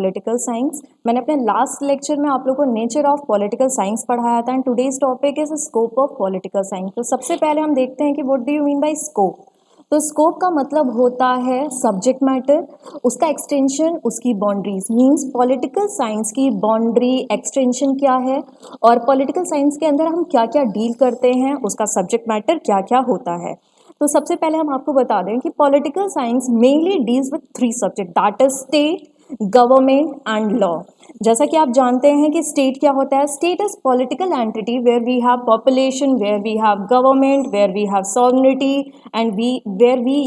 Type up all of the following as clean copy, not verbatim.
Political science. मैंने अपने last lecture में आप लोगों को नेचर ऑफ पॉलिटिकल साइंस पढ़ाया था and today's topic is scope of political science. तो सबसे पहले हम देखते हैं कि what do you mean by scope. तो स्कोप का मतलब होता है सब्जेक्ट मैटर, उसका एक्सटेंशन, उसकी बाउंड्रीज। मींस पॉलिटिकल साइंस की बाउंड्री एक्सटेंशन क्या है और पॉलिटिकल साइंस के अंदर हम क्या क्या डील करते हैं, उसका सब्जेक्ट मैटर क्या क्या होता है। तो सबसे पहले हम आपको बता दें कि political science mainly deals with 3 subject, that is state, government and law. जैसा कि आप जानते हैं कि स्टेट क्या होता है। State is political entity where we have population, where we have government, where we have sovereignty and where we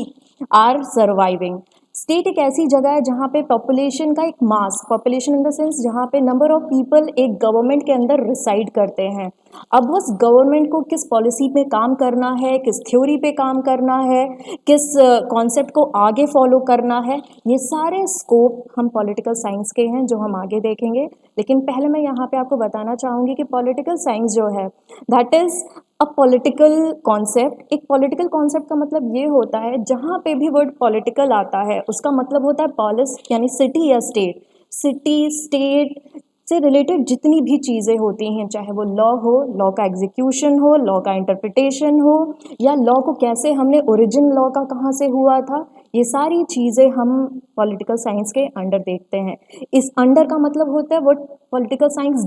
are surviving. State एक ऐसी जगह है जहाँ पे पॉपुलेशन का एक mass, population in the sense जहाँ पे नंबर ऑफ पीपल एक गवर्नमेंट के अंदर रिसाइड करते हैं। अब उस गवर्नमेंट को किस पॉलिसी पे काम करना है, किस थ्योरी पे काम करना है, किस कॉन्सेप्ट को आगे फॉलो करना है, ये सारे स्कोप हम पॉलिटिकल साइंस के हैं जो हम आगे देखेंगे। लेकिन पहले मैं यहाँ पे आपको बताना चाहूँगी कि पॉलिटिकल साइंस जो है that is a political concept. एक पॉलिटिकल कॉन्सेप्ट का मतलब ये होता है जहाँ पे भी वर्ड पॉलिटिकल आता है उसका मतलब होता है पॉलिस यानी सिटी या स्टेट। सिटी स्टेट से रिलेटेड जितनी भी चीज़ें होती हैं, चाहे वो लॉ हो, लॉ का एग्जीक्यूशन हो, लॉ का इंटरप्रिटेशन हो, या लॉ को कैसे हमने ओरिजिन लॉ का कहाँ से हुआ था, ये सारी चीज़ें हम पॉलिटिकल साइंस के अंडर देखते हैं। इस अंडर का मतलब होता है व्हाट पॉलिटिकल साइंस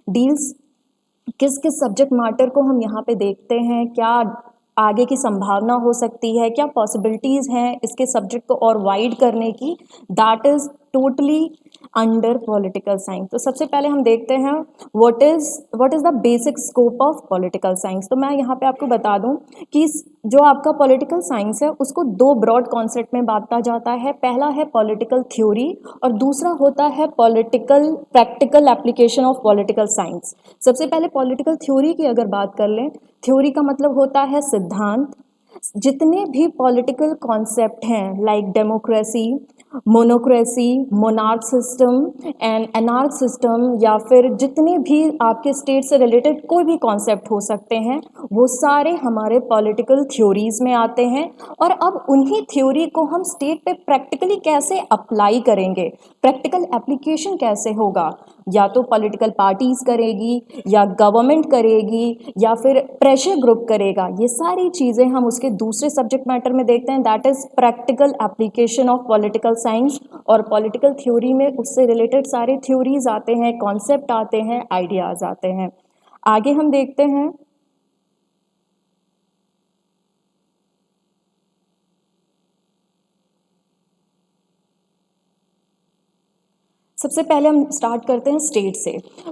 डील्स किस किस सब्जेक्ट मैटर को हम यहाँ पे देखते हैं, क्या आगे की संभावना हो सकती है, क्या पॉसिबिलिटीज़ हैं इसके सब्जेक्ट को और वाइड करने की, that is totally under political science. तो सबसे पहले हम देखते हैं what is the basic scope of political science. तो मैं यहाँ पे आपको बता दूँ कि जो आपका पॉलिटिकल साइंस है उसको 2 ब्रॉड कॉन्सेप्ट में बांटा जाता है। पहला है पॉलिटिकल थ्योरी और दूसरा होता है political practical application of political science. सबसे पहले पॉलिटिकल थ्योरी की अगर बात कर लें, थ्योरी का मतलब होता है सिद्धांत। जितने भी पॉलिटिकल कॉन्सेप्ट हैं like democracy, monocracy, monarch system and anarch system, या फिर जितने भी आपके स्टेट से रिलेटेड कोई भी कॉन्सेप्ट हो सकते हैं, वो सारे हमारे पॉलिटिकल थ्योरीज में आते हैं। और अब उन्हीं थ्योरी को हम स्टेट पे प्रैक्टिकली कैसे अप्लाई करेंगे, प्रैक्टिकल एप्लीकेशन कैसे होगा, या तो पॉलिटिकल पार्टीज करेगी या गवर्नमेंट करेगी या फिर प्रेशर ग्रुप करेगा, ये सारी चीज़ें हम उसके दूसरे सब्जेक्ट मैटर में देखते हैं, that is practical application of political science. और पॉलिटिकल थ्योरी में उससे रिलेटेड सारे थ्योरीज आते हैं, कॉन्सेप्ट आते हैं, आइडियाज़ आते हैं। आगे हम देखते हैं सबसे पहले हम स्टार्ट करते हैं स्टेट से।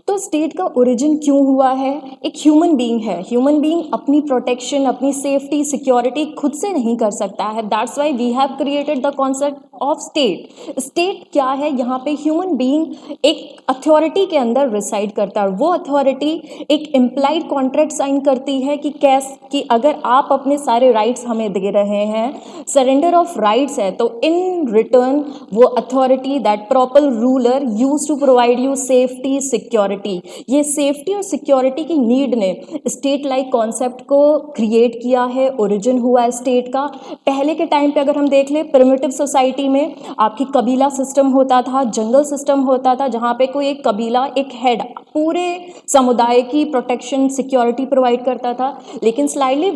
तो स्टेट का ओरिजिन क्यों हुआ है? एक ह्यूमन बीइंग है, ह्यूमन बीइंग अपनी प्रोटेक्शन, अपनी सेफ्टी, सिक्योरिटी खुद से नहीं कर सकता है, that's why we have created the concept of state. State क्या है? यहाँ पे ह्यूमन बीइंग एक अथॉरिटी के अंदर रिसाइड करता है। वो अथॉरिटी एक इम्प्लाइड कॉन्ट्रैक्ट साइन करती है कि अगर आप अपने सारे राइट्स हमें दे रहे हैं, सरेंडर ऑफ राइट्स है, तो इन रिटर्न वो authority that proper ruler use to provide you safety security. ये सेफ्टी और सिक्योरिटी की नीड ने स्टेट लाइक कॉन्सेप्ट को क्रिएट किया है, ओरिजिन हुआ है स्टेट का। पहले के टाइम पे अगर हम देख ले, प्रिमिटिव सोसाइटी में आपकी कबीला सिस्टम होता था, जंगल सिस्टम होता था, जहाँ पे कोई एक कबीला, एक हेड पूरे समुदाय की प्रोटेक्शन सिक्योरिटी प्रोवाइड करता था। लेकिन slightly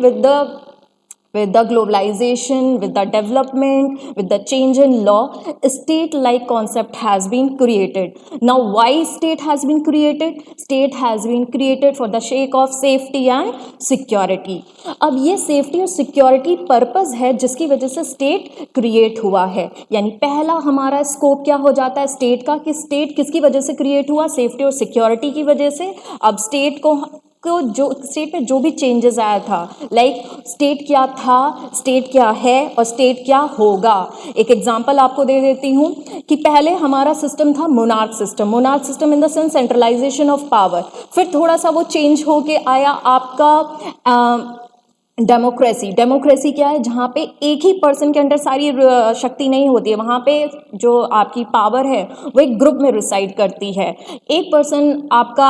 with the globalization, with the development, with the change in law, state-like concept has been created. Now, why state has been created? State has been created for the sake of safety and security. अब ये safety और security purpose है जिसकी वजह से state create हुआ है। यानी पहला हमारा scope क्या हो जाता है state का, कि state किसकी वजह से create हुआ? safety और security की वजह से। अब state को जो स्टेट में जो भी चेंजेस आया था, लाइक स्टेट क्या था, स्टेट क्या है और स्टेट क्या होगा। एक एग्जांपल आपको दे देती हूँ कि पहले हमारा सिस्टम था monarch system in the sense centralization of power. फिर थोड़ा सा वो चेंज होके आया आपका डेमोक्रेसी, डेमोक्रेसी क्या है? जहाँ पे एक ही पर्सन के अंडर सारी शक्ति नहीं होती है, वहाँ पे जो आपकी पावर है वो एक ग्रुप में रिसाइड करती है। एक पर्सन आपका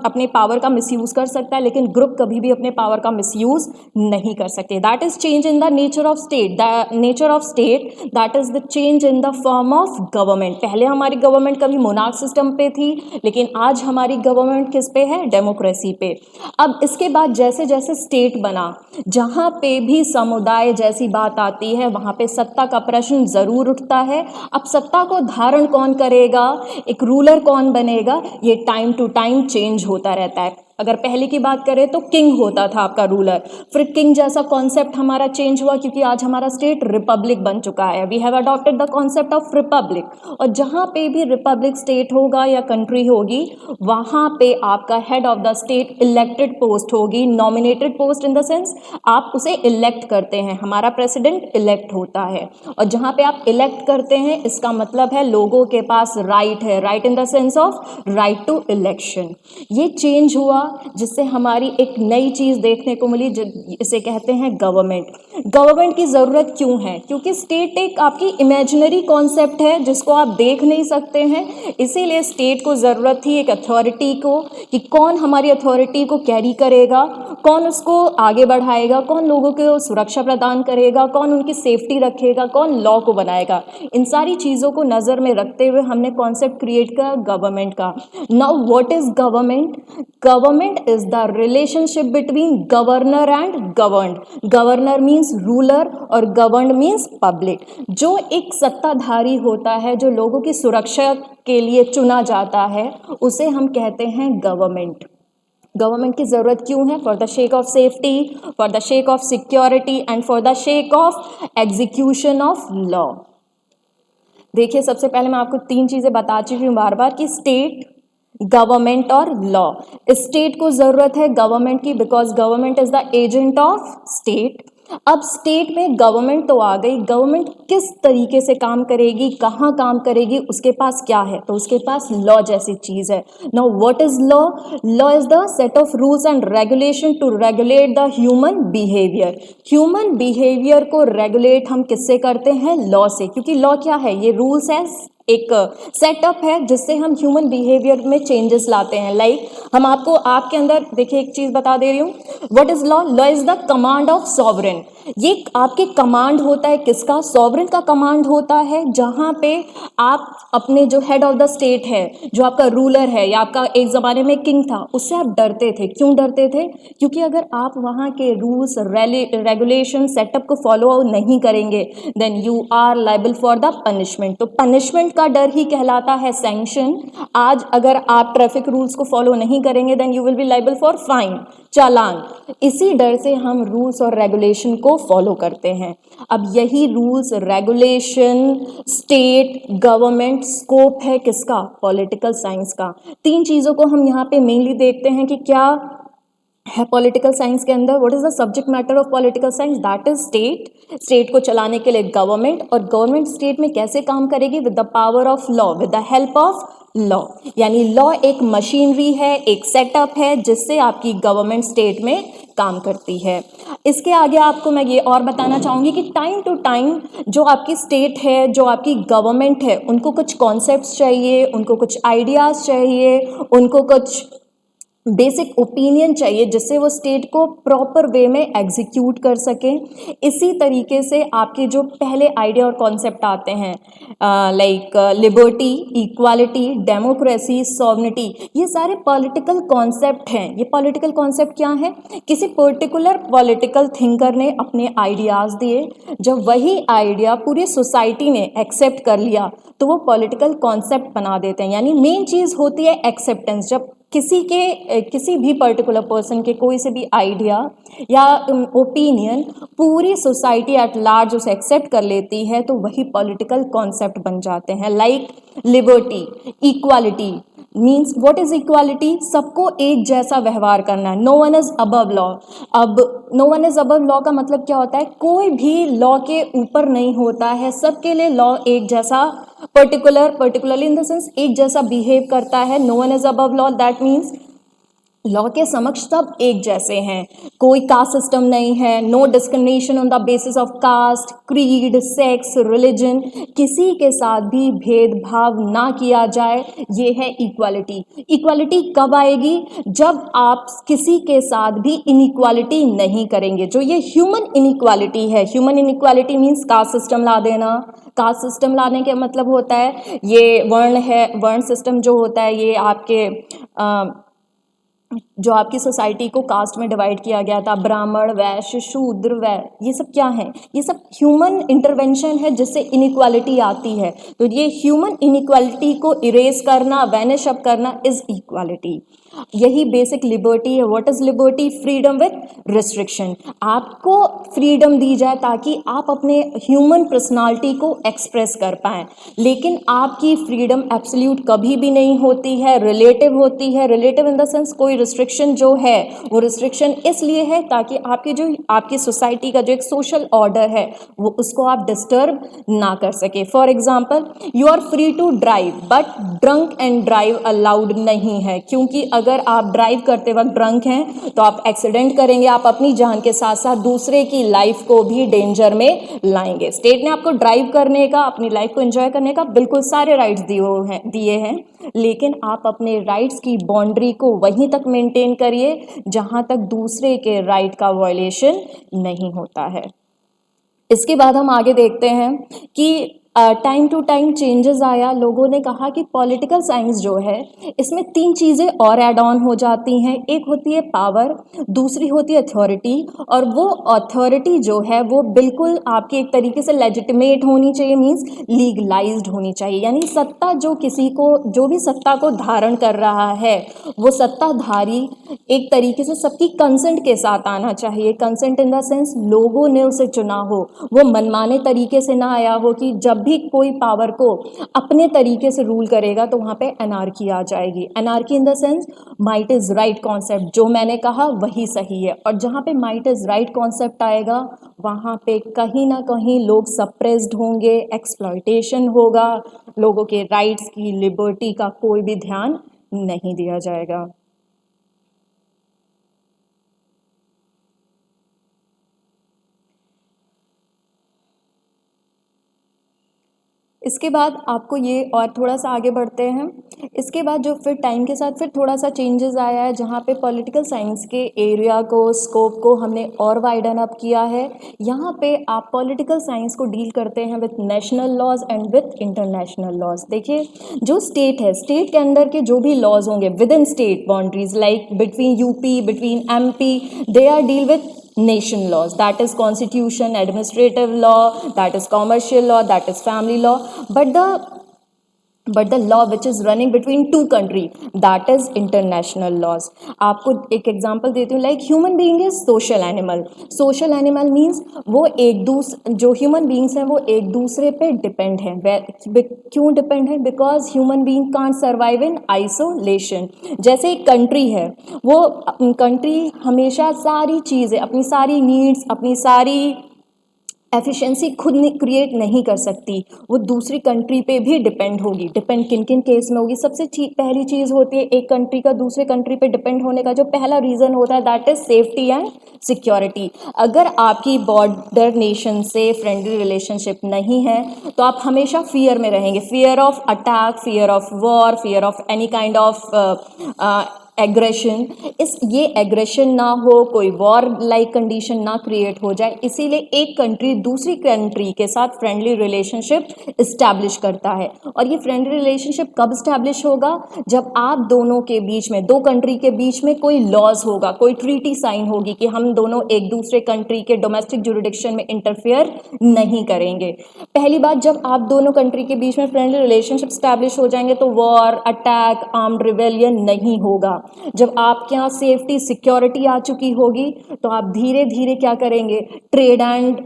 अपने पावर का मिसयूज़ कर सकता है, लेकिन ग्रुप कभी भी अपने पावर का मिसयूज़ नहीं कर सकते। That is change in the nature of state. The nature of state that is the change in the form of government. पहले हमारी गवर्नमेंट कभी मोनार्क सिस्टम पे थी, लेकिन आज हमारी गवर्नमेंट किस पे है? डेमोक्रेसी पे। अब इसके बाद जैसे जैसे स्टेट बना, जहाँ पे भी समुदाय जैसी बात आती है वहाँ पे सत्ता का प्रश्न ज़रूर उठता है। अब सत्ता को धारण कौन करेगा, एक रूलर कौन बनेगा, ये टाइम टू टाइम चेंज होता रहता है। अगर पहले की बात करें तो किंग होता था आपका रूलर, फिर किंग जैसा कॉन्सेप्ट हमारा चेंज हुआ क्योंकि आज हमारा स्टेट रिपब्लिक बन चुका है। We have adopted the concept of republic. और जहाँ पे भी रिपब्लिक स्टेट होगा या कंट्री होगी, वहाँ पे आपका head of the state elected post होगी। Nominated post in the sense आप उसे इलेक्ट करते हैं, हमारा प्रेसिडेंट इलेक्ट होता है। और जहाँ पे आप इलेक्ट करते हैं इसका मतलब है लोगों के पास राइट है, right in the sense of right to election. ये चेंज हुआ जिससे हमारी एक नई चीज़ देखने को मिली, इसे कहते हैं गवर्नमेंट। गवर्नमेंट की ज़रूरत क्यों है? क्योंकि स्टेट एक आपकी इमेजिनरी कॉन्सेप्ट है जिसको आप देख नहीं सकते हैं, इसीलिए स्टेट को ज़रूरत थी एक अथॉरिटी को, कि कौन हमारी अथॉरिटी को कैरी करेगा, कौन उसको आगे बढ़ाएगा, कौन लोगों को सुरक्षा प्रदान करेगा, कौन उनकी सेफ्टी रखेगा, कौन लॉ को बनाएगा। इन सारी चीज़ों को नज़र में रखते हुए हमने कॉन्सेप्ट क्रिएट किया गवर्नमेंट का। Now what is government? Government is the relationship between governor and governed. Governor means ruler और गवर्नड मीन्स पब्लिक। जो एक सत्ताधारी होता है, जो लोगों की सुरक्षा के लिए चुना जाता है, उसे हम कहते हैं गवर्नमेंट। गवर्नमेंट की ज़रूरत क्यों है? For the shake of safety, for the shake of security and for the shake of execution of law. देखिए, सबसे पहले मैं आपको तीन चीज़ें बता चुकी हूँ बार बार कि स्टेट, गवर्नमेंट और लॉ। स्टेट को ज़रूरत है गवर्नमेंट की because government is the agent of state. अब स्टेट में गवर्नमेंट तो आ गई, गवर्नमेंट किस तरीके से काम करेगी, कहाँ काम करेगी, उसके पास क्या है? तो उसके पास लॉ जैसी चीज़ है। Now what is law? Law is the set of rules and regulation to regulate the human behaviour. Human behaviour को रेगुलेट हम किससे करते हैं? लॉ से। क्योंकि लॉ क्या है? ये रूल्स है, एक सेटअप है जिससे हम ह्यूमन बिहेवियर में चेंजेस लाते हैं। लाइक हम आपको आपके अंदर देखिए एक चीज़ बता दे रही हूँ। What is law? Law is the command of sovereign. ये आपके कमांड होता है, किसका? सॉवरेन का कमांड होता है, जहाँ पे आप अपने जो हेड ऑफ द स्टेट है, जो आपका रूलर है या आपका एक ज़माने में किंग था, उससे आप डरते थे। क्यों डरते थे? क्योंकि अगर आप वहाँ के रूल्स रेगुलेशन सेटअप को फॉलो नहीं करेंगे then you are liable for the punishment. तो पनिशमेंट का डर ही कहलाता है सैंक्शन। आज अगर आप ट्रैफिक रूल्स को फॉलो नहीं करेंगे then you will be liable for fine, challan. इसी डर से हम रूल्स और रेगुलेशन को फॉलो करते हैं। अब यही rules regulation, state, government scope है किसका? पॉलिटिकल साइंस का। तीन चीज़ों को हम यहाँ पे मेनली देखते हैं कि क्या है पॉलिटिकल साइंस के अंदर। What is the subject matter of political science? That is state. State को चलाने के लिए गवर्नमेंट, और गवर्नमेंट स्टेट में कैसे काम करेगी? With the power of law, with the help of law. यानी लॉ एक मशीनरी है, एक सेटअप है जिससे आपकी गवर्नमेंट स्टेट में काम करती है। इसके आगे आपको मैं ये और बताना चाहूँगी कि टाइम टू टाइम जो आपकी स्टेट है, जो आपकी गवर्नमेंट है, उनको कुछ कॉन्सेप्ट्स चाहिए, उनको कुछ आइडियाज़ चाहिए, उनको कुछ बेसिक ओपिनियन चाहिए जिससे वो स्टेट को प्रॉपर वे में एग्जीक्यूट कर सकें। इसी तरीके से आपके जो पहले आइडिया और कॉन्सेप्ट आते हैं like liberty, equality, democracy, sovereignty, ये सारे पॉलिटिकल कॉन्सेप्ट हैं। ये पॉलिटिकल कॉन्सेप्ट क्या है? किसी पर्टिकुलर पॉलिटिकल थिंकर ने अपने आइडियाज़ दिए, जब वही आइडिया पूरी सोसाइटी ने एक्सेप्ट कर लिया तो वो पॉलिटिकल कॉन्सेप्ट बना देते हैं। यानी मेन चीज़ होती है एक्सेप्टेंस। जब किसी भी पर्टिकुलर पर्सन के कोई से भी आइडिया या ओपिनियन पूरी सोसाइटी एट लार्ज उसे एक्सेप्ट कर लेती है तो वही पॉलिटिकल कॉन्सेप्ट बन जाते हैं। Like liberty, equality means what is equality? सबको एक जैसा व्यवहार करना है। No one is above law. अब no one is above law का मतलब क्या होता है? कोई भी लॉ के ऊपर नहीं होता है, सबके लिए लॉ एक जैसा पर्टिकुलरली इन द सेंस एक जैसा बिहेव करता है। No one is above law that means law के समक्ष सब एक जैसे हैं, कोई कास्ट सिस्टम नहीं है, no discrimination on the basis of caste, creed, sex, religion, किसी के साथ भी भेदभाव ना किया जाए, ये है इक्वालिटी। इक्वालिटी कब आएगी? जब आप किसी के साथ भी इनइक्वालिटी नहीं करेंगे। जो ये ह्यूमन इनइक्वालिटी है, human inequality means caste system ला देना। कास्ट सिस्टम लाने का मतलब होता है ये वर्ण है, वर्ण सिस्टम जो होता है ये आपके जो आपकी सोसाइटी को कास्ट में डिवाइड किया गया था, ब्राह्मण, वैश्य, शूद्र, ये सब क्या है? ये सब ह्यूमन इंटरवेंशन है जिससे इनइक्वालिटी आती है। तो ये ह्यूमन इनइक्वालिटी को इरेज करना, वैनिश अप करना इज इक्वालिटी। यही बेसिक लिबर्टी है। What is liberty? Freedom with restriction. आपको फ्रीडम दी जाए ताकि आप अपने ह्यूमन पर्सनालिटी को एक्सप्रेस कर पाएं, लेकिन आपकी फ्रीडम एब्सोल्यूट कभी भी नहीं होती है, रिलेटिव होती है। रिलेटिव इन द सेंस कोई रिस्ट्रिक्शन जो है वो रिस्ट्रिक्शन इसलिए है ताकि आपकी सोसाइटी का जो एक सोशल ऑर्डर है वो उसको आप डिस्टर्ब ना कर सके। For example, you are free to drive but drunk and drive allowed नहीं है, क्योंकि अगर आप ड्राइव करते वक्त ड्रंक हैं तो आप एक्सीडेंट करेंगे, आप अपनी जान के साथ साथ दूसरे की लाइफ को भी डेंजर में लाएंगे। स्टेट ने आपको ड्राइव करने का, अपनी लाइफ को एंजॉय करने का बिल्कुल सारे राइट्स दिए हैं, लेकिन आप अपने राइट्स की बाउंड्री को वहीं तक मेंटेन करिए जहां तक दूसरे के राइट का वायलेशन नहीं होता है। इसके बाद हम आगे देखते हैं कि टाइम टू टाइम चेंजेस आया। लोगों ने कहा कि पॉलिटिकल साइंस जो है इसमें 3 चीज़ें और ऐड ऑन हो जाती हैं। एक होती है पावर, दूसरी होती है अथॉरिटी, और वो अथॉरिटी जो है वो बिल्कुल आपकी एक तरीके से लेजिटिमेट होनी चाहिए, मीन्स लीगलाइज्ड होनी चाहिए। यानी सत्ता जो भी सत्ता को धारण कर रहा है वो सत्ताधारी एक तरीके से सबकी कंसेंट के साथ आना चाहिए। कंसेंट इन द सेंस लोगों ने उसे चुना हो, वो मनमाने तरीके से ना आया हो कि जब भी कोई पावर को अपने तरीके से रूल करेगा तो वहाँ पे एनार्की आ जाएगी। Anarchy in the sense might is right concept, जो मैंने कहा वही सही है, और जहाँ पे माइट इज़ राइट कॉन्सेप्ट आएगा वहाँ पे कहीं ना कहीं लोग सप्रेस्ड होंगे, एक्सप्लॉयटेशन होगा, लोगों के राइट्स की, लिबर्टी का कोई भी ध्यान नहीं दिया जाएगा। इसके बाद आपको ये और थोड़ा सा आगे बढ़ते हैं। इसके बाद जो फिर टाइम के साथ फिर थोड़ा सा चेंजेस आया है, जहाँ पे पॉलिटिकल साइंस के एरिया को, स्कोप को हमने और वाइडन अप किया है। यहाँ पे आप पॉलिटिकल साइंस को डील करते हैं with national laws and with international laws. देखिए, जो स्टेट है, स्टेट के अंदर के जो भी लॉज होंगे within state boundaries, like between UP, between MP, they are deal with nation laws, that is constitution, administrative law, that is commercial law, that is family law, but the law which is running between two country, that is international laws. आपको एक example देती हूँ, like human being is social animal. Social animal means वो जो human beings हैं वो एक दूसरे पे डिपेंड हैं। क्यों डिपेंड है? Because human being can't survive in isolation. जैसे एक कंट्री है, वो कंट्री हमेशा सारी चीज़ें, अपनी सारी नीड्स, अपनी सारी एफिशिएंसी खुद क्रिएट नहीं कर सकती, वो दूसरी कंट्री पे भी डिपेंड होगी। डिपेंड किन किन केस में होगी? सबसे पहली चीज़ होती है एक कंट्री का दूसरे कंट्री पे डिपेंड होने का जो पहला रीज़न होता है, that is safety and security. अगर आपकी बॉर्डर नेशन से फ्रेंडली रिलेशनशिप नहीं है तो आप हमेशा फियर में रहेंगे, fear of attack, fear of war, fear of any kind of aggression. ये एग्रेशन ना हो, कोई वॉर लाइक कंडीशन ना क्रिएट हो जाए, इसीलिए एक कंट्री दूसरी कंट्री के साथ फ्रेंडली रिलेशनशिप इस्टेब्लिश करता है। और ये फ्रेंडली रिलेशनशिप कब इस्टेब्लिश होगा? जब आप दोनों के बीच में, दो कंट्री के बीच में कोई लॉज होगा, कोई ट्रीटी साइन होगी कि हम दोनों एक दूसरे कंट्री के डोमेस्टिक जुरिडिक्शन में इंटरफेयर नहीं करेंगे। पहली बात, जब आप दोनों कंट्री के बीच में फ्रेंडली रिलेशनशिप इस्टेब्लिश हो जाएंगे तो वॉर, अटैक, आर्म्ड रिवेलियन नहीं होगा। जब आपके यहाँ सेफ्टी, सिक्योरिटी आ चुकी होगी तो आप धीरे धीरे क्या करेंगे? ट्रेड एंड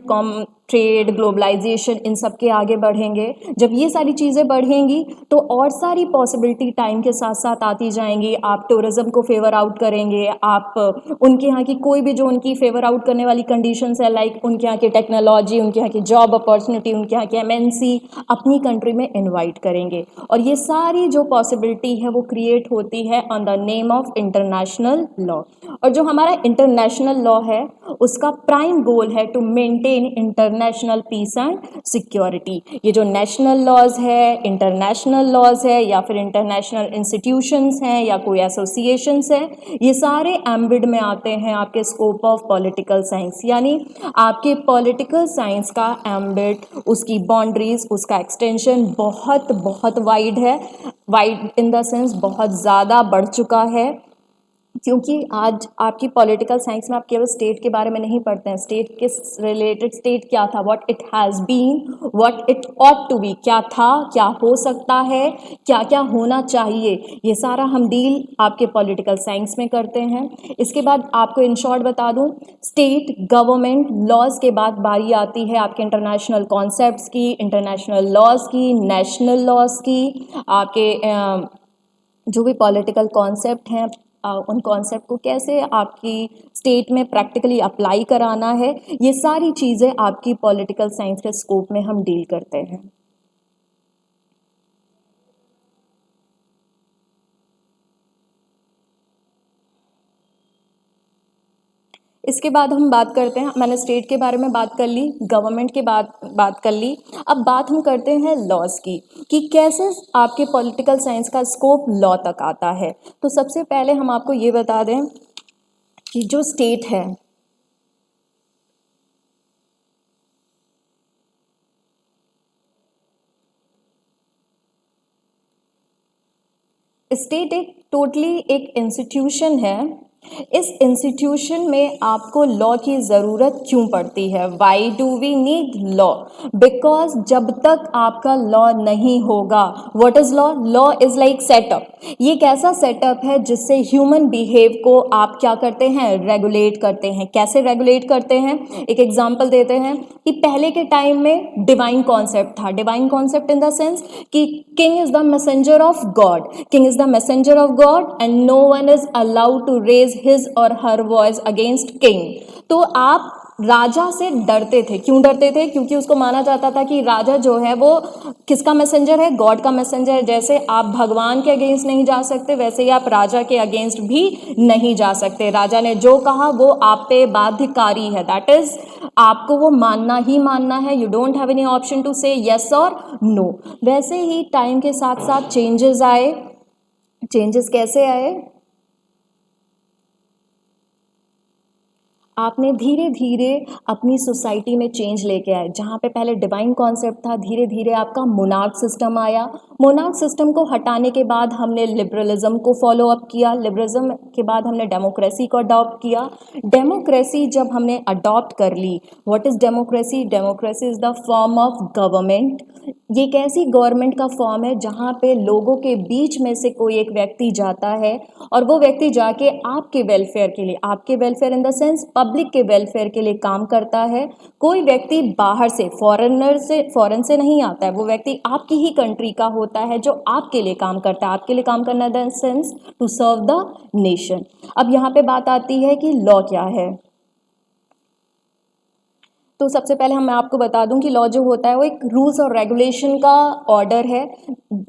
ट्रेड, ग्लोबलाइजेशन, इन सब के आगे बढ़ेंगे। जब ये सारी चीज़ें बढ़ेंगी तो और सारी पॉसिबिलिटी टाइम के साथ साथ आती जाएंगी। आप टूरिज़्म को फेवर आउट करेंगे, आप उनके यहाँ की कोई भी जो उनकी फेवर आउट करने वाली कंडीशंस है, लाइक उनके यहाँ की टेक्नोलॉजी, उनके यहाँ की जॉब अपॉर्चुनिटी, उनके यहाँ की एमएनसी अपनी कंट्री में इनवाइट करेंगे। और ये सारी जो पॉसिबिलिटी है वो क्रिएट होती है on the name of international law. और जो हमारा इंटरनेशनल लॉ है उसका प्राइम गोल है to maintain international peace and security. ये जो नेशनल लॉज है, इंटरनेशनल लॉज है, या फिर इंटरनेशनल इंस्टीट्यूशंस हैं, या कोई एसोसिएशंस है, ये सारे एम्बिड में आते हैं आपके स्कोप ऑफ पॉलिटिकल साइंस। यानी आपके पॉलिटिकल साइंस का एम्बिड, उसकी बाउंड्रीज, उसका एक्सटेंशन बहुत बहुत वाइड है। वाइड इन द सेंस बहुत ज़्यादा बढ़ चुका है, क्योंकि आज आपकी पॉलिटिकल साइंस में आप केवल स्टेट के बारे में नहीं पढ़ते हैं। स्टेट के रिलेटेड स्टेट क्या था, what it has been, what it ought to be, क्या था, क्या हो सकता है, क्या क्या होना चाहिए, ये सारा हम डील आपके पॉलिटिकल साइंस में करते हैं। इसके बाद आपको इन शॉर्ट बता दूं, स्टेट गवर्नमेंट लॉज के बाद बारी आती है आपके इंटरनेशनल कॉन्सेप्ट्स की, इंटरनेशनल लॉज की, नेशनल लॉज की। आपके जो भी पॉलिटिकल कॉन्सेप्ट हैं, उन कॉन्सेप्ट को कैसे आपकी स्टेट में प्रैक्टिकली अप्लाई कराना है, ये सारी चीज़ें आपकी पॉलिटिकल साइंस के स्कोप में हम डील करते हैं। इसके बाद हम बात करते हैं, मैंने स्टेट के बारे में बात कर ली, गवर्नमेंट के बात कर ली। अब बात हम करते हैं लॉज की, कि कैसे आपके पॉलिटिकल साइंस का स्कोप लॉ तक आता है। तो सबसे पहले हम आपको ये बता दें कि जो स्टेट है, स्टेट एक टोटली एक इंस्टीट्यूशन है। इस इंस्टीट्यूशन में आपको लॉ की ज़रूरत क्यों पड़ती है? Why do we need law? Because जब तक आपका लॉ नहीं होगा, what is law? Law is like setup. ये एक ऐसा सेटअप है जिससे ह्यूमन बिहेव को आप क्या करते हैं? रेगुलेट करते हैं। कैसे रेगुलेट करते हैं? एक एग्जाम्पल देते हैं कि पहले के टाइम में डिवाइन कॉन्सेप्ट था। Divine concept in the sense कि king is the messenger of God, king is the messenger of God and no one is allowed to raise his और हर वॉइस अगेंस्ट किंग। तो आप राजा से डरते थे। क्यों डरते थे? क्योंकि उसको माना जाता था कि राजा जो है वो किसका मैसेंजर है? गॉड का मैसेंजर है। जैसे आप भगवान के अगेंस्ट नहीं जा सकते, वैसे ही आप राजा के अगेंस्ट भी नहीं जा सकते। राजा ने जो कहा वो आप पे बाध्यकारी है, दैट इज आपको वो मानना ही मानना है। You don't have any option to say yes और नो। वैसे ही टाइम के साथ साथ चेंजेस आए। चेंजेस कैसे आए? आपने धीरे धीरे अपनी सोसाइटी में चेंज लेके आए। जहाँ पे पहले डिवाइन कॉन्सेप्ट था, धीरे धीरे आपका मोनार्क सिस्टम आया। मोनार्क सिस्टम को हटाने के बाद हमने लिबरलिज्म को फॉलो अप किया। लिबरलिज्म के बाद हमने डेमोक्रेसी को अडॉप्ट किया। डेमोक्रेसी जब हमने अडॉप्ट कर ली, what is democracy? Democracy is the form of government. ये एक ऐसी गवर्नमेंट का फॉर्म है जहाँ पे लोगों के बीच में से कोई एक व्यक्ति जाता है और वो व्यक्ति जाके आपके वेलफेयर के लिए, आपके welfare in the sense public के वेलफेयर के लिए काम करता है। कोई व्यक्ति बाहर से, फॉरेन से नहीं आता है, वो व्यक्ति आपकी ही कंट्री का होता है जो आपके लिए काम करता है। आपके लिए काम करना in the sense to serve the nation. अब यहाँ पे बात आती है कि लॉ क्या है। तो सबसे पहले मैं आपको बता दूं कि लॉ जो होता है वो एक रूल्स और रेगुलेशन का ऑर्डर है।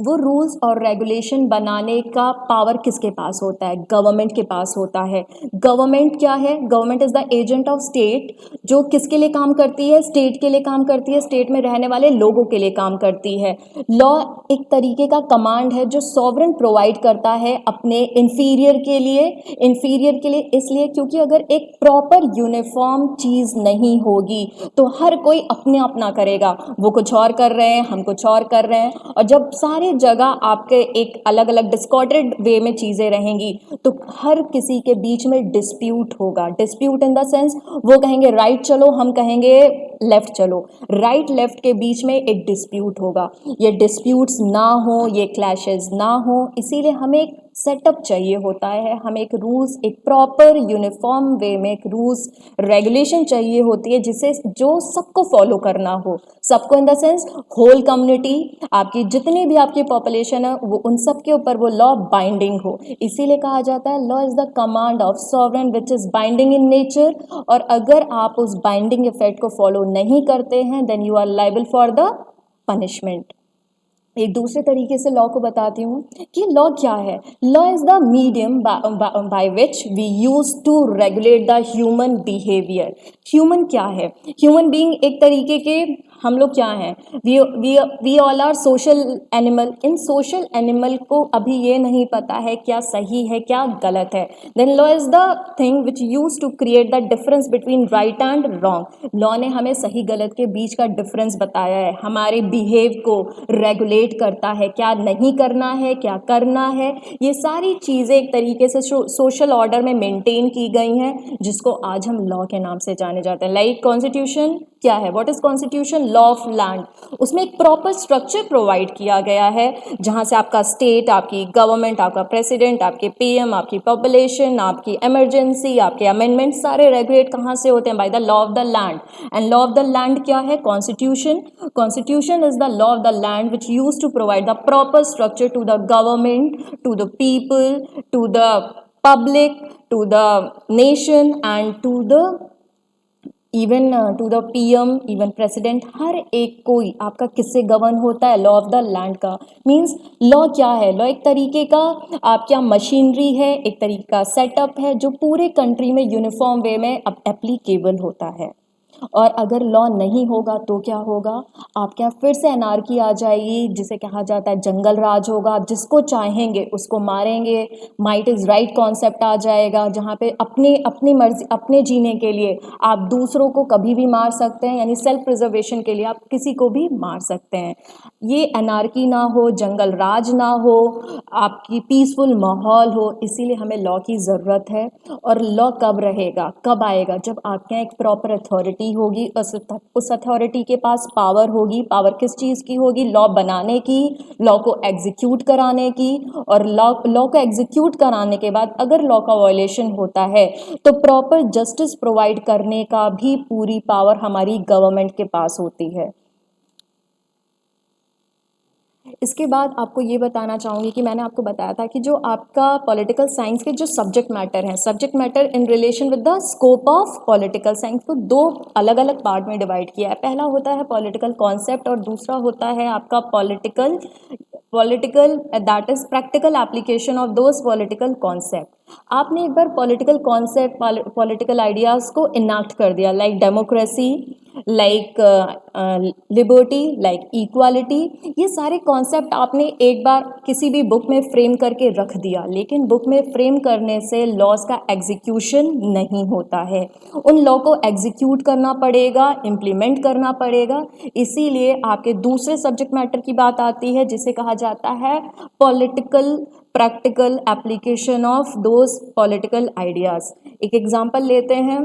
वो रूल्स और रेगुलेशन बनाने का पावर किसके पास होता है? गवर्नमेंट के पास होता है। गवर्नमेंट क्या है? Government is the agent of state, जो किसके लिए काम करती है? स्टेट के लिए काम करती है, स्टेट में रहने वाले लोगों के लिए काम करती है। लॉ एक तरीके का कमांड है जो सॉवरेन प्रोवाइड करता है अपने इन्फीरियर के लिए। इन्फीरियर के लिए इसलिए क्योंकि अगर एक प्रॉपर यूनिफॉर्म चीज़ नहीं होगी तो हर कोई अपने अपना करेगा। वो कुछ और कर रहे हैं, हम कुछ और कर रहे हैं, और जब सारे जगह आपके एक अलग अलग डिस्कॉर्डेड वे में चीज़ें रहेंगी तो हर किसी के बीच में डिस्प्यूट होगा। डिस्प्यूट इन द सेंस वो कहेंगे राइट चलो, हम कहेंगे लेफ्ट चलो, राइट लेफ्ट के बीच में एक डिस्प्यूट होगा, ये डिस्प्यूट्स ना हो, ये क्लैशेस ना हो, इसीलिए हमें एक सेटअप चाहिए होता है, हमें एक रूल्स, एक प्रॉपर यूनिफॉर्म वे में एक रूल्स रेगुलेशन चाहिए होती है जिसे जो सबको फॉलो करना हो, सबको in the sense whole community, आपकी जितनी भी आपकी पॉपुलेशन है वो उन सब के ऊपर वो लॉ बाइंडिंग हो। इसीलिए कहा जाता है law is the command of sovereign which is binding in nature, और अगर आप उस बाइंडिंग इफेक्ट को फॉलो नहीं करते हैं then you are liable for the punishment. एक दूसरे तरीके से लॉ को बताती हूँ कि लॉ क्या है। Law is the medium by which we use to regulate the human behaviour. Human क्या है? ह्यूमन बीइंग एक तरीके के हम लोग क्या हैं, we all are social animal. इन सोशल एनिमल को अभी ये नहीं पता है क्या सही है क्या गलत है। Then law is the thing which use to create the difference between right and wrong. Law ने हमें सही गलत के बीच का डिफरेंस बताया है, हमारे बिहेव को रेगुलेट करता है, क्या नहीं करना है क्या करना है। ये सारी चीज़ें एक तरीके से सोशल ऑर्डर में मेंटेन की गई हैं जिसको आज हम लॉ के नाम से जाने जाते हैं। लाइक कॉन्स्टिट्यूशन क्या है, what is constitution? Law of land. उसमें एक प्रॉपर स्ट्रक्चर प्रोवाइड किया गया है जहां से आपका स्टेट, आपकी गवर्नमेंट, आपका प्रेसिडेंट, आपके पीएम, आपकी पॉपुलेशन, आपकी इमरजेंसी, आपके अमेंडमेंट सारे रेगुलेट कहाँ से होते हैं? By the law of the land. And law of the land क्या है? Constitution. Constitution is the law of the land which use to provide the proper structure to the government, to the people, to the public, to the nation and to the even to the PM, even president, हर एक कोई आपका किससे govern होता है? Law of the land का। Means law क्या है? लॉ एक तरीके का आप क्या मशीनरी है, एक तरीके का सेटअप है जो पूरे कंट्री में यूनिफॉर्म वे में अब एप्लीकेबल होता है। और अगर लॉ नहीं होगा तो क्या होगा? आपके यहाँ फिर से एनार्की आ जाएगी जिसे कहा जाता है जंगल राज होगा। आप जिसको चाहेंगे उसको मारेंगे, माइट इज़ राइट कॉन्सेप्ट आ जाएगा जहाँ पे अपनी अपनी मर्जी, अपने जीने के लिए आप दूसरों को कभी भी मार सकते हैं, यानी सेल्फ प्रिजर्वेशन के लिए आप किसी को भी मार सकते हैं। ये एनार्की ना हो, जंगल राज ना हो, आपकी पीसफुल माहौल हो, इसीलिए हमें लॉ की ज़रूरत है। और लॉ कब रहेगा, कब आएगा? जब आपके यहाँ एक प्रॉपर अथॉरिटी होगी, उस अथॉरिटी के पास पावर होगी। पावर किस चीज़ की होगी? लॉ बनाने की, लॉ को एग्जीक्यूट कराने की। और लॉ को एग्जीक्यूट कराने के बाद अगर लॉ का वायलेशन होता है तो प्रॉपर जस्टिस प्रोवाइड करने का भी पूरी पावर हमारी गवर्नमेंट के पास होती है। इसके बाद आपको ये बताना चाहूँगी कि मैंने आपको बताया था कि जो आपका पॉलिटिकल साइंस के जो सब्जेक्ट मैटर हैं, subject matter in relation with the scope of political science को दो अलग अलग पार्ट में डिवाइड किया है। पहला होता है पॉलिटिकल कॉन्सेप्ट और दूसरा होता है आपका political that is practical application of those political concept. आपने एक बार पॉलिटिकल कॉन्सेप्ट, पॉलिटिकल आइडियाज़ को इनाक्ट कर दिया, like democracy, like liberty, like equality. ये सारे कॉन्सेप्ट आपने एक बार किसी भी बुक में फ्रेम करके रख दिया, लेकिन बुक में फ्रेम करने से लॉज का एग्जीक्यूशन नहीं होता है। उन लॉ को एग्जीक्यूट करना पड़ेगा, इम्प्लीमेंट करना पड़ेगा। इसीलिए आपके दूसरे सब्जेक्ट मैटर की बात आती है जिसे कहा जाता है political practical application of those political ideas. एक एग्जाम्पल लेते हैं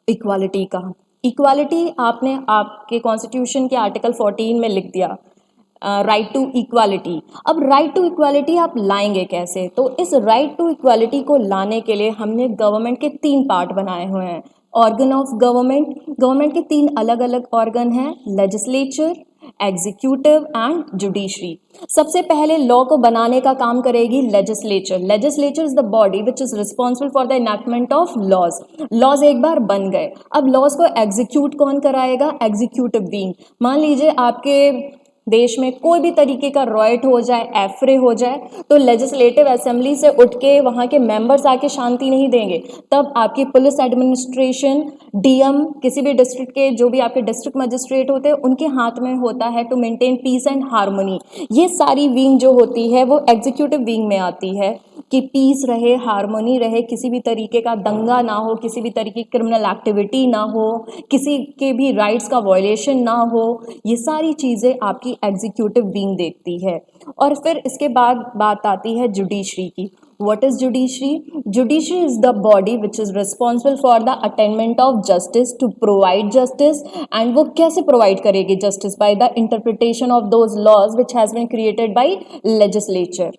इक्वालिटी का। इक्वालिटी आपने आपके कॉन्स्टिट्यूशन के आर्टिकल 14 में लिख दिया, राइट टू इक्वालिटी। अब राइट टू इक्वालिटी आप लाएंगे कैसे? तो इस राइट टू इक्वालिटी को लाने के लिए हमने गवर्नमेंट के 3 पार्ट बनाए हुए हैं। ऑर्गन ऑफ गवर्नमेंट, गवर्नमेंट के 3 अलग अलग ऑर्गन हैं, लेजिस्लेचर, एग्जीक्यूटिव एंड जुडिशरी। सबसे पहले लॉ को बनाने का काम करेगी legislature. Legislature is the body which is responsible for the enactment of laws. Laws एक बार बन गए, अब लॉज को एग्जीक्यूट कौन कराएगा? Executive being. मान लीजिए आपके देश में कोई भी तरीके का रॉयट हो जाए, एफरे हो जाए, तो लेजिस्लेटिव असेंबली से उठ के वहाँ के मेंबर्स आके शांति नहीं देंगे। तब आपकी पुलिस एडमिनिस्ट्रेशन, डीएम, किसी भी डिस्ट्रिक्ट के जो भी आपके डिस्ट्रिक्ट मजिस्ट्रेट होते हैं उनके हाथ में होता है to maintain peace and harmony. ये सारी विंग जो होती है वो एग्जीक्यूटिव विंग में आती है। कि पीस रहे, हार्मोनी रहे, किसी भी तरीके का दंगा ना हो, किसी भी तरीके की क्रिमिनल एक्टिविटी ना हो, किसी के भी राइट्स का वायलेशन ना हो। ये सारी चीज़ें आपकी एग्जीक्यूटिव विंग देखती है। और फिर इसके बाद बात आती है जुडिशरी की। What is judiciary? Judiciary is the body which is responsible for the attainment of justice, to provide justice. And वो कैसे provide करेगी justice? By the interpretation of those laws which has been created by legislature.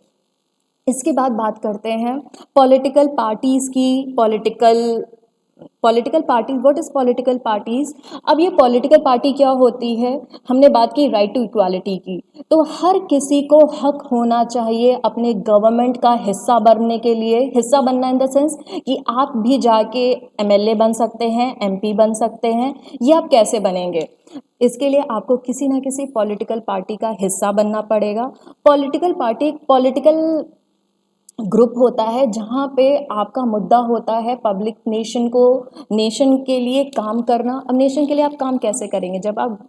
इसके बाद बात करते हैं political parties की। Political parties, what is political parties? अब ये पॉलिटिकल पार्टी क्या होती है? हमने बात की राइट टू इक्वालिटी की, तो हर किसी को हक होना चाहिए अपने गवर्नमेंट का हिस्सा बनने के लिए। हिस्सा बनना इन द सेंस कि आप भी जाके एमएलए बन सकते हैं, एमपी बन सकते हैं। ये आप कैसे बनेंगे? इसके लिए आपको किसी ना किसी पॉलिटिकल पार्टी का हिस्सा बनना पड़ेगा। पॉलिटिकल पार्टी एक पॉलिटिकल ग्रुप होता है जहाँ पे आपका मुद्दा होता है पब्लिक नेशन के लिए काम करना। अब नेशन के लिए आप काम कैसे करेंगे? जब आप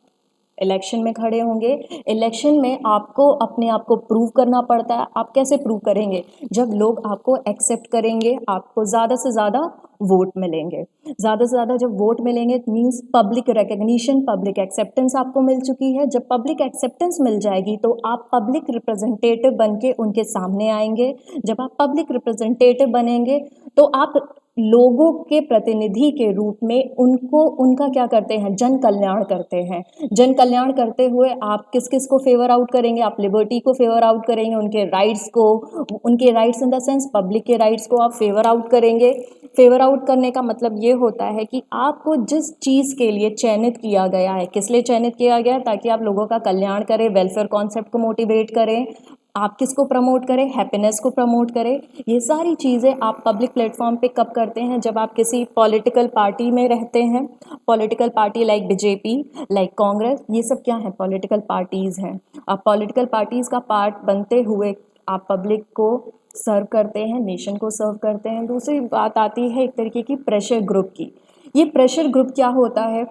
इलेक्शन में खड़े होंगे, इलेक्शन में आपको अपने आप को प्रूव करना पड़ता है। आप कैसे प्रूव करेंगे? जब लोग आपको एक्सेप्ट करेंगे, आपको ज़्यादा से ज़्यादा वोट मिलेंगे। ज़्यादा से ज़्यादा जब वोट मिलेंगे means public recognition, public acceptance आपको मिल चुकी है। जब पब्लिक एक्सेप्टेंस मिल जाएगी तो आप पब्लिक रिप्रेजेंटेटिव बन के उनके सामने आएंगे। जब आप पब्लिक रिप्रेजेंटेटिव बनेंगे तो आप लोगों के प्रतिनिधि के रूप में उनका क्या करते हैं? जन कल्याण करते हैं। जन कल्याण करते हुए आप किस किस को फेवर आउट करेंगे? आप लिबर्टी को फेवर आउट करेंगे, उनके राइट्स को, उनके rights in the sense public के राइट्स को आप फेवर आउट करेंगे। फेवर आउट करने का मतलब ये होता है कि आपको जिस चीज़ के लिए चयनित किया गया है, किस लिए चयनित किया गया है? ताकि आप लोगों का कल्याण करें, वेलफेयर कॉन्सेप्ट को मोटिवेट करें, आप किसको प्रमोट करें? हैप्पीनेस को प्रमोट करें। ये सारी चीज़ें आप पब्लिक प्लेटफॉर्म पे कब करते हैं? जब आप किसी पॉलिटिकल पार्टी में रहते हैं। Political party like BJP, like Congress, ये सब क्या है? पॉलिटिकल पार्टीज़ हैं। आप पॉलिटिकल पार्टीज़ का पार्ट बनते हुए आप पब्लिक को सर्व करते हैं, नेशन को सर्व करते हैं। दूसरी बात आती है एक तरीके की प्रेशर ग्रुप की। ये प्रेशर ग्रुप क्या होता है?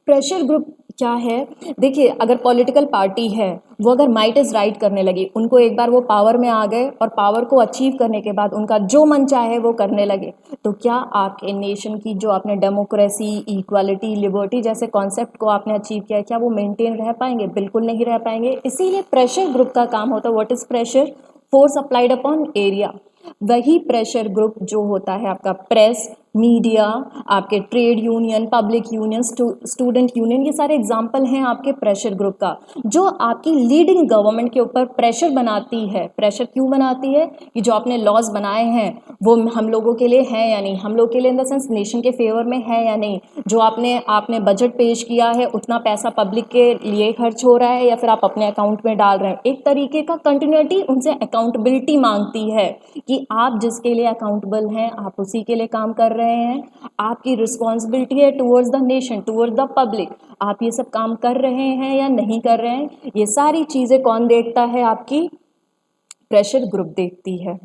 प्रेशर ग्रुप क्या है? देखिए, अगर पॉलिटिकल पार्टी है, वो अगर माइट इज़ राइट करने लगी, उनको एक बार वो पावर में आ गए और पावर को अचीव करने के बाद उनका जो मन चाहे वो करने लगे, तो क्या आपके नेशन की जो आपने डेमोक्रेसी, इक्वालिटी, लिबर्टी जैसे कॉन्सेप्ट को आपने अचीव किया है, क्या वो मेंटेन रह पाएंगे? बिल्कुल नहीं रह पाएंगे। इसीलिए प्रेशर ग्रुप का काम होता है। What is pressure? Force applied upon area. वही प्रेशर ग्रुप जो होता है आपका प्रेस, मीडिया, आपके trade union, public union, student union, ये सारे एग्जाम्पल हैं आपके प्रेशर ग्रुप का, जो आपकी लीडिंग गवर्नमेंट के ऊपर प्रेशर बनाती है। प्रेशर क्यों बनाती है? कि जो आपने लॉज बनाए हैं वो हम लोगों के लिए हैं या नहीं, हम लोग के लिए इन द सेंस नेशन के फेवर में है या नहीं, जो आपने बजट पेश किया है उतना पैसा पब्लिक के लिए खर्च हो रहा है या फिर आप अपने अकाउंट में डाल रहे हैं। एक तरीके का कंटिन्यूटी उनसे अकाउंटेबिलिटी मांगती है कि आप जिसके लिए अकाउंटेबल हैं आप उसी के लिए काम कर रहे हैं। आपकी रिस्पॉन्सिबिलिटी है towards the nation, towards the public, आप ये सब काम कर रहे हैं या नहीं कर रहे हैं। ये सारी चीज़ें कौन देखता है? आपकी प्रेशर ग्रुप देखती है।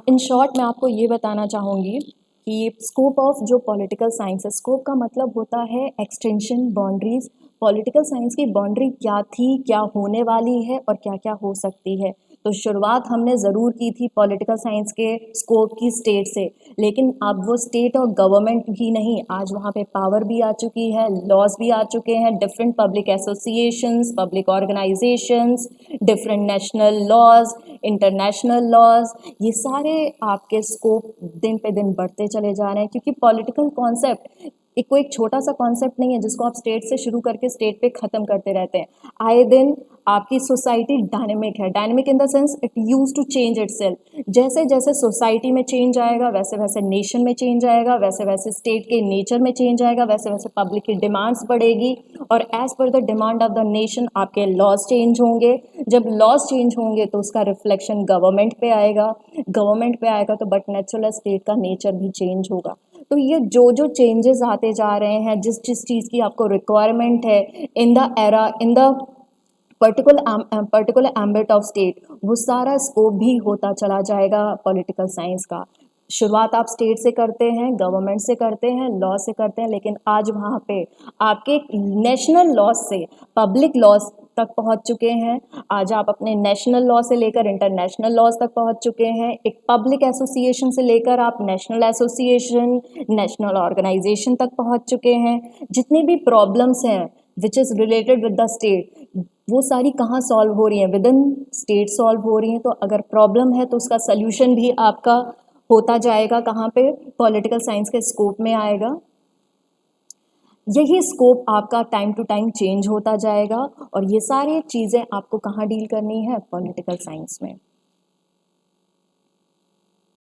इन शॉर्ट मैं आपको ये बताना चाहूँगी कि स्कोप ऑफ जो पॉलिटिकल साइंस है, स्कोप का मतलब होता है एक्सटेंशन, बाउंड्रीज। पॉलिटिकल साइंस की बाउंड्री क्या थी, क्या होने वाली है और क्या क्या हो सकती है। तो शुरुआत हमने ज़रूर की थी पॉलिटिकल साइंस के स्कोप की स्टेट से, लेकिन अब वो स्टेट और गवर्नमेंट भी नहीं, आज वहाँ पे पावर भी आ चुकी है, लॉज भी आ चुके हैं, different public associations, public organisations, different national laws, international laws, ये सारे आपके स्कोप दिन पे दिन बढ़ते चले जा रहे हैं। क्योंकि पॉलिटिकल कॉन्सेप्ट कोई एक छोटा सा कॉन्सेप्ट नहीं है जिसको आप स्टेट से शुरू करके स्टेट पे ख़त्म करते रहते हैं। आए दिन आपकी सोसाइटी डायनेमिक है, dynamic in the sense it use to change itself. जैसे जैसे सोसाइटी में चेंज आएगा वैसे वैसे नेशन में चेंज आएगा, वैसे वैसे स्टेट के नेचर में चेंज आएगा, वैसे वैसे पब्लिक की डिमांड्स बढ़ेगी और as per the demand of the nation आपके लॉज चेंज होंगे। जब लॉज चेंज होंगे तो उसका रिफ्लेक्शन गवर्नमेंट पे आएगा, गवर्नमेंट पे आएगा तो बट नेचुरल स्टेट का नेचर भी चेंज होगा। तो ये जो जो चेंजेस आते जा रहे हैं, जिस जिस चीज़ की आपको रिक्वायरमेंट है in the era, in the particular ambit of state, वो सारा स्कोप भी होता चला जाएगा पॉलिटिकल साइंस का। शुरुआत आप स्टेट से करते हैं, गवर्नमेंट से करते हैं, लॉ से करते हैं, लेकिन आज वहाँ पे आपके नेशनल लॉ से पब्लिक लॉ तक पहुंच चुके हैं, आज आप अपने नेशनल लॉ से लेकर इंटरनेशनल लॉज तक पहुंच चुके हैं, एक पब्लिक एसोसिएशन से लेकर आप नेशनल एसोसिएशन, नेशनल ऑर्गेनाइजेशन तक पहुंच चुके हैं। जितनी भी प्रॉब्लम्स हैं which is related with the state, वो सारी कहाँ सॉल्व हो रही हैं, विद इन स्टेट सॉल्व हो रही हैं। तो अगर प्रॉब्लम है तो उसका सल्यूशन भी आपका होता जाएगा, कहाँ पे, पॉलिटिकल साइंस के स्कोप में आएगा। यही स्कोप आपका टाइम टू टाइम चेंज होता जाएगा और ये सारी चीज़ें आपको कहाँ डील करनी है, पॉलिटिकल साइंस में।